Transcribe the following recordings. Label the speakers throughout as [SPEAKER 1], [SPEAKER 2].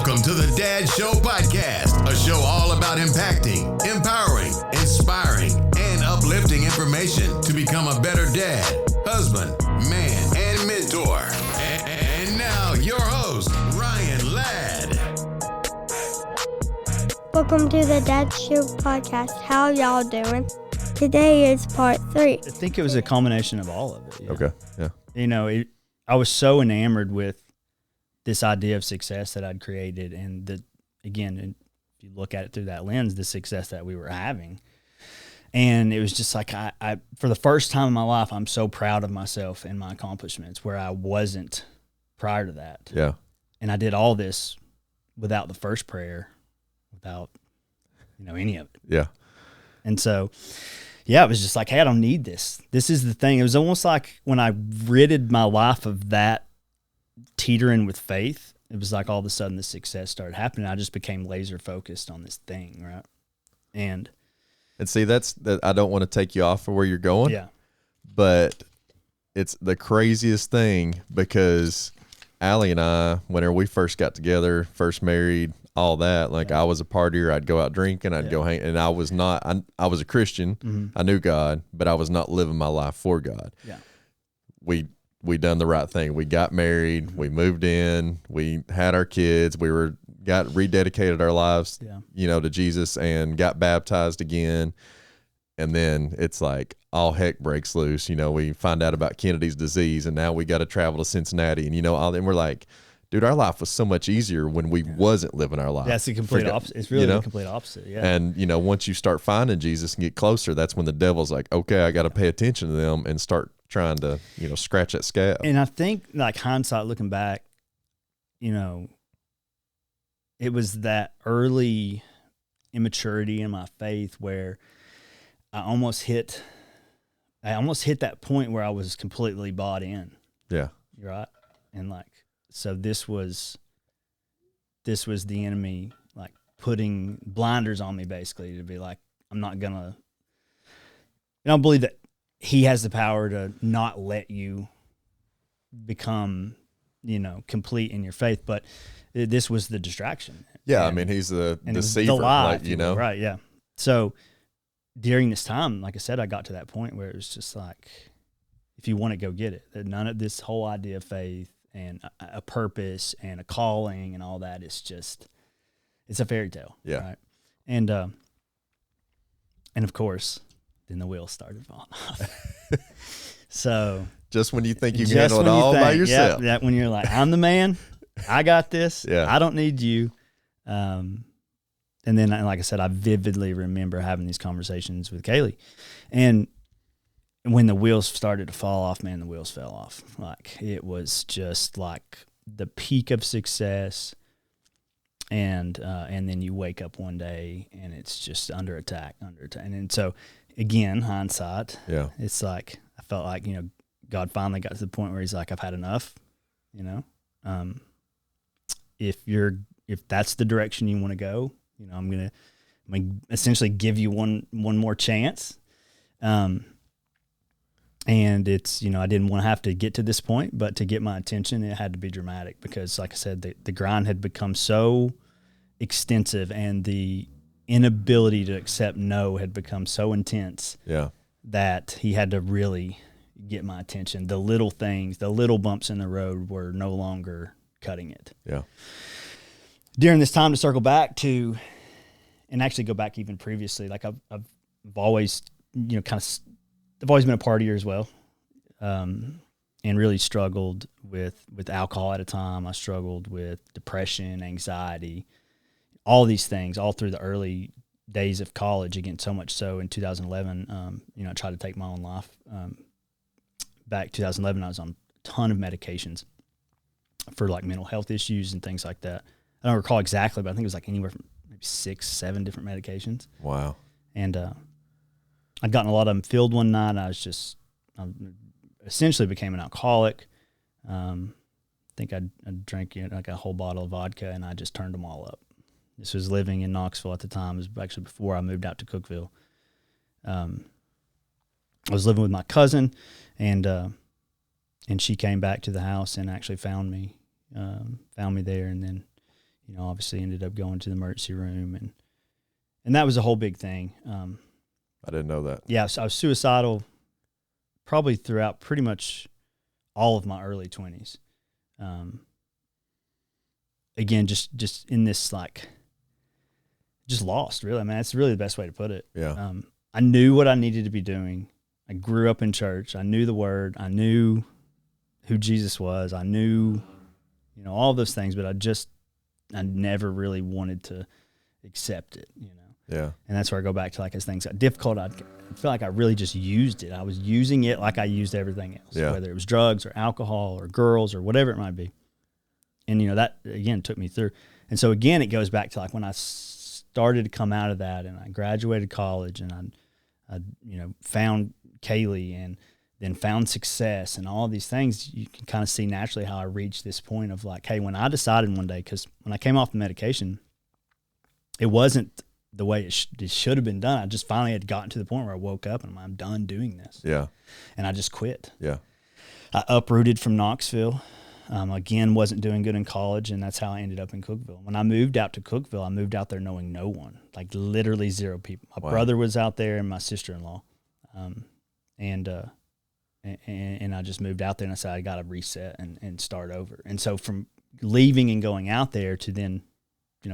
[SPEAKER 1] Welcome to the Dad Show Podcast, a show all about impacting, empowering, inspiring, and uplifting information to become a better dad, husband, man, and mentor. And now, your host, Ryan Ladd.
[SPEAKER 2] Welcome to the Dad Show Podcast. How y'all doing? Today is part 3.
[SPEAKER 3] I think it was a culmination of all of it. Yeah.
[SPEAKER 4] Okay, yeah.
[SPEAKER 3] You know, I was so enamored with this idea of success that I'd created, and again, if you look at it through that lens, the success that we were having. And it was just like, I for the first time in my life, I'm so proud of myself and my accomplishments where I wasn't prior to that.
[SPEAKER 4] Yeah.
[SPEAKER 3] And I did all this without the first prayer, without, any of it.
[SPEAKER 4] Yeah.
[SPEAKER 3] And so, yeah, it was just like, hey, I don't need this. This is the thing. It was almost like when I ridded my life of that teetering with faith, it was like all of a sudden the success started happening. I just became laser focused on this thing, right? And
[SPEAKER 4] see, that I don't want to take you off of where you're going.
[SPEAKER 3] Yeah.
[SPEAKER 4] But it's the craziest thing because Allie and I, whenever we first got together, first married, all that, like I was a partier, I'd go out drinking, I'd go hang, and I was not, I was a Christian, I knew God, but I was not living my life for God.
[SPEAKER 3] Yeah.
[SPEAKER 4] We done the right thing. We got married, we moved in, we had our kids, got rededicated our lives, to Jesus and got baptized again. And then it's like all heck breaks loose. We find out about Kennedy's disease and now we got to travel to Cincinnati and and we're like, dude, our life was so much easier when we wasn't living our life.
[SPEAKER 3] That's the complete opposite. It's really the complete opposite. Yeah.
[SPEAKER 4] And, once you start finding Jesus and get closer, that's when the devil's like, okay, I got to pay attention to them and start trying to, scratch that scab.
[SPEAKER 3] And I think like hindsight looking back, it was that early immaturity in my faith where I almost hit that point where I was completely bought in.
[SPEAKER 4] Yeah.
[SPEAKER 3] You're right. And so this was the enemy like putting blinders on me basically to be like, I'm not gonna, I don't believe that he has the power to not let you become, complete in your faith, but this was the distraction.
[SPEAKER 4] Yeah.
[SPEAKER 3] And,
[SPEAKER 4] he's the deceiver,
[SPEAKER 3] the lie,
[SPEAKER 4] Right.
[SPEAKER 3] Yeah. So during this time, like I said, I got to that point where it was just like, if you want to go get it, that none of this whole idea of faith and a purpose and a calling and all that is just, it's a fairy tale.
[SPEAKER 4] Yeah.
[SPEAKER 3] Right? And of course, then the wheels started falling off. So
[SPEAKER 4] just when you think you can handle it all by yourself.
[SPEAKER 3] Yeah, when you're like, I'm the man, I got this.
[SPEAKER 4] Yeah.
[SPEAKER 3] I don't need you. And then, like I said, I vividly remember having these conversations with Kaylee. And when the wheels started to fall off, man, the wheels fell off. Like it was just like the peak of success. And then you wake up one day and it's just under attack. And then so again, hindsight, it's like, I felt like, God finally got to the point where he's like, I've had enough, if that's the direction you want to go, I'm going to essentially give you one more chance. And it's, I didn't want to have to get to this point, but to get my attention, it had to be dramatic because, like I said, the grind had become so extensive and the inability to accept no had become so intense that he had to really get my attention. The little things, the little bumps in the road were no longer cutting it.
[SPEAKER 4] Yeah.
[SPEAKER 3] During this time to circle back to, and actually go back even previously, like I've always, I've always been a partier as well, and really struggled with alcohol at a time. I struggled with depression, anxiety, all these things, all through the early days of college. Again, so much so in 2011, I tried to take my own life. Back 2011, I was on a ton of medications for like mental health issues and things like that. I don't recall exactly, but I think it was like anywhere from maybe 6-7 different medications.
[SPEAKER 4] Wow.
[SPEAKER 3] And I'd gotten a lot of them filled one night. I essentially became an alcoholic. I think I drank like a whole bottle of vodka and I just turned them all up. This was living in Knoxville at the time. It was actually before I moved out to Cookeville. I was living with my cousin, and she came back to the house and actually found me there. And then, obviously ended up going to the emergency room, and that was a whole big thing.
[SPEAKER 4] I didn't know that.
[SPEAKER 3] Yeah, so I was suicidal probably throughout pretty much all of my early 20s. Again, just in this, like, just lost, really. I mean, that's really the best way to put it.
[SPEAKER 4] Yeah.
[SPEAKER 3] I knew what I needed to be doing. I grew up in church. I knew the word. I knew who Jesus was. I knew, all those things, but I never really wanted to accept it,
[SPEAKER 4] Yeah.
[SPEAKER 3] And that's where I go back to, like, as things got difficult, I feel like I really just used it. I was using it like I used everything else, whether it was drugs or alcohol or girls or whatever it might be. And, that, again, took me through. And so, again, it goes back to, like, when I started to come out of that and I graduated college and I found Kaylee and then found success and all these things, you can kind of see naturally how I reached this point of, like, hey, when I decided one day, because when I came off the medication, it wasn't the way it should have been done. I just finally had gotten to the point where I woke up and I'm done doing this.
[SPEAKER 4] Yeah.
[SPEAKER 3] And I just quit.
[SPEAKER 4] Yeah.
[SPEAKER 3] I uprooted from Knoxville. Again, wasn't doing good in college, and that's how I ended up in Cookeville. When I moved out to Cookeville, I moved out there knowing no one, like literally zero people. My brother was out there and my sister-in-law. And I just moved out there and I said, I got to reset and start over. And so from leaving and going out there to then,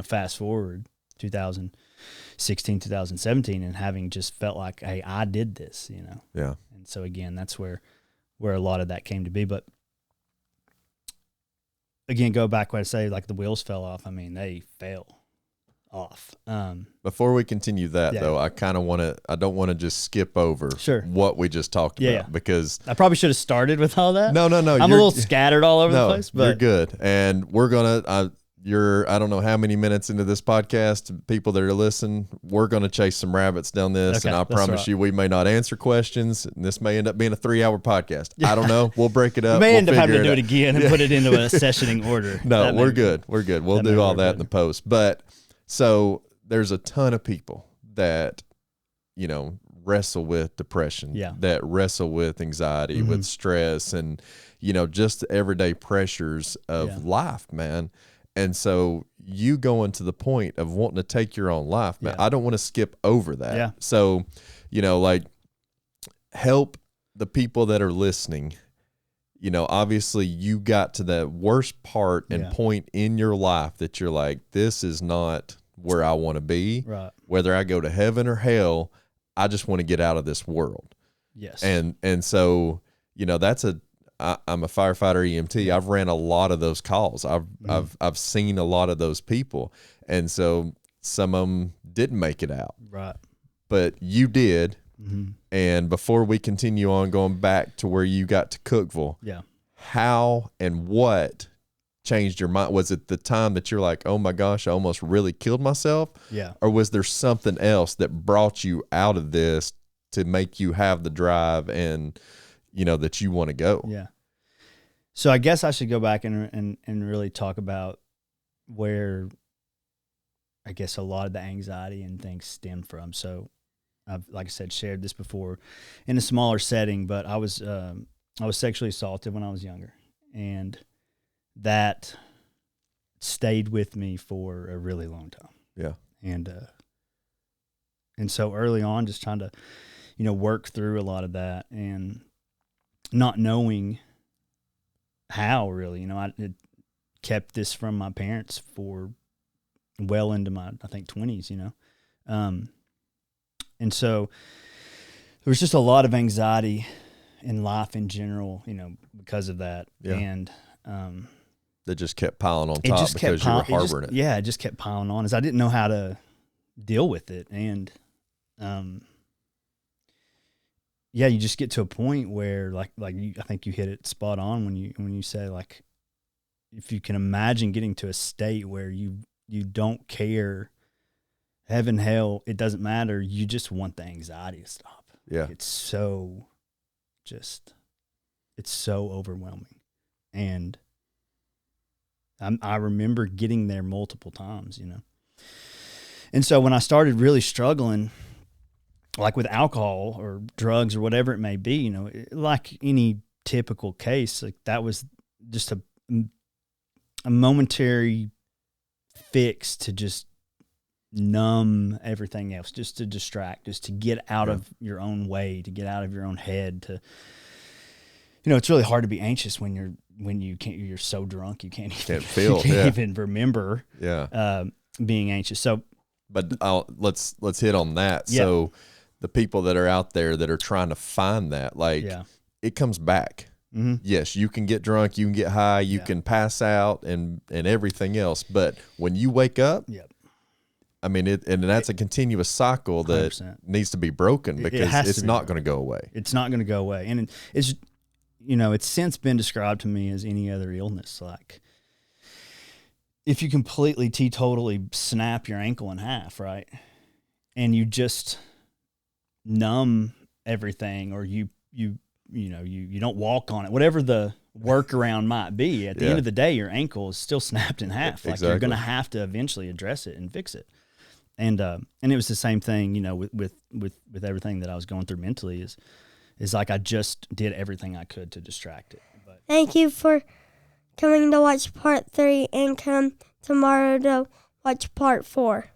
[SPEAKER 3] fast forward 2016, 2017, and having just felt like, hey, I did this,
[SPEAKER 4] Yeah.
[SPEAKER 3] And so again, that's where a lot of that came to be. But again, go back when I say, like, the wheels fell off. I mean, they fell off.
[SPEAKER 4] Before we continue that, though, I kind of I don't want to just skip over what we just talked about, because
[SPEAKER 3] I probably should have started with all that.
[SPEAKER 4] No.
[SPEAKER 3] I'm a little scattered all over the place, but
[SPEAKER 4] you're good. And we're going to, I don't know how many minutes into this podcast, people that are listening, we're going to chase some rabbits down this.
[SPEAKER 3] Okay,
[SPEAKER 4] and I promise you, we may not answer questions. And this may end up being a 3-hour podcast. I don't know. We'll break it up.
[SPEAKER 3] We may end up having to do it again and put it into a sessioning order.
[SPEAKER 4] No, we're good. We're good. We'll do all that in the post. But so there's a ton of people that, wrestle with depression, that wrestle with anxiety, with stress, and, just the everyday pressures of life, man. And so you going to the point of wanting to take your own life, man. I don't want to skip over that.
[SPEAKER 3] Yeah.
[SPEAKER 4] So, like, help the people that are listening. Obviously you got to the worst part and point in your life that you're like, this is not where I want to be.
[SPEAKER 2] Right.
[SPEAKER 4] Whether I go to heaven or hell, I just want to get out of this world.
[SPEAKER 3] Yes.
[SPEAKER 4] And so, I'm a firefighter EMT. I've ran a lot of those calls. I've seen a lot of those people. And so some of them didn't make it out.
[SPEAKER 3] Right.
[SPEAKER 4] But you did.
[SPEAKER 3] Mm-hmm.
[SPEAKER 4] And before we continue on, going back to where you got to Cookeville, how and what changed your mind? Was it the time that you're like, oh my gosh, I almost really killed myself?
[SPEAKER 3] Yeah.
[SPEAKER 4] Or was there something else that brought you out of this to make you have the drive and, that you want to go?
[SPEAKER 3] Yeah. So I guess I should go back and really talk about where I guess a lot of the anxiety and things stem from. So I've, like I said, shared this before in a smaller setting, but I was sexually assaulted when I was younger, and that stayed with me for a really long time.
[SPEAKER 4] Yeah.
[SPEAKER 3] And so early on, just trying to, work through a lot of that and not knowing how really, I had kept this from my parents for well into my, I think, 20s, and so there was just a lot of anxiety in life in general, because of that.
[SPEAKER 4] Yeah.
[SPEAKER 3] And,
[SPEAKER 4] that just kept piling on top because you were harboring it.
[SPEAKER 3] Yeah, it just kept piling on as I didn't know how to deal with it. And, you just get to a point where I think you hit it spot on when you say, like, if you can imagine getting to a state where you don't care, heaven, hell, it doesn't matter. You just want the anxiety to stop.
[SPEAKER 4] Yeah.
[SPEAKER 3] It's so overwhelming. And I remember getting there multiple times, And so when I started really struggling, like with alcohol or drugs or whatever it may be, like any typical case, like that was just a momentary fix to just numb everything else, just to distract, just to get out of your own way, to get out of your own head. To, it's really hard to be anxious when you're so drunk you can't even remember being anxious. So,
[SPEAKER 4] but let's hit on that. Yeah. So the people that are out there that are trying to find that, it comes back. Mm-hmm. Yes, you can get drunk, you can get high, you can pass out and everything else. But when you wake up, I mean, and that's a continuous cycle that 100%. Needs to be broken because it's not going to go away.
[SPEAKER 3] It's not going to go away. And it's, it's since been described to me as any other illness. Like if you completely teetotally snap your ankle in half, right? And you just numb everything, or you don't walk on it, whatever the workaround might be, at the end of the day, your ankle is still snapped in half. Like you're going to have to eventually address it and fix it. And it was the same thing, with everything that I was going through mentally is like, I just did everything I could to distract it. But
[SPEAKER 2] thank you for coming to watch part 3 and come tomorrow to watch part 4.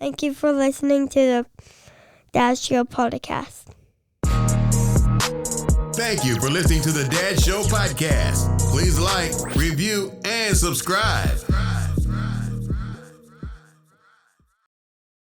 [SPEAKER 2] Thank you for listening to the Dad Show podcast.
[SPEAKER 1] Thank you for listening to the Dad Show podcast. Please like, review, and subscribe.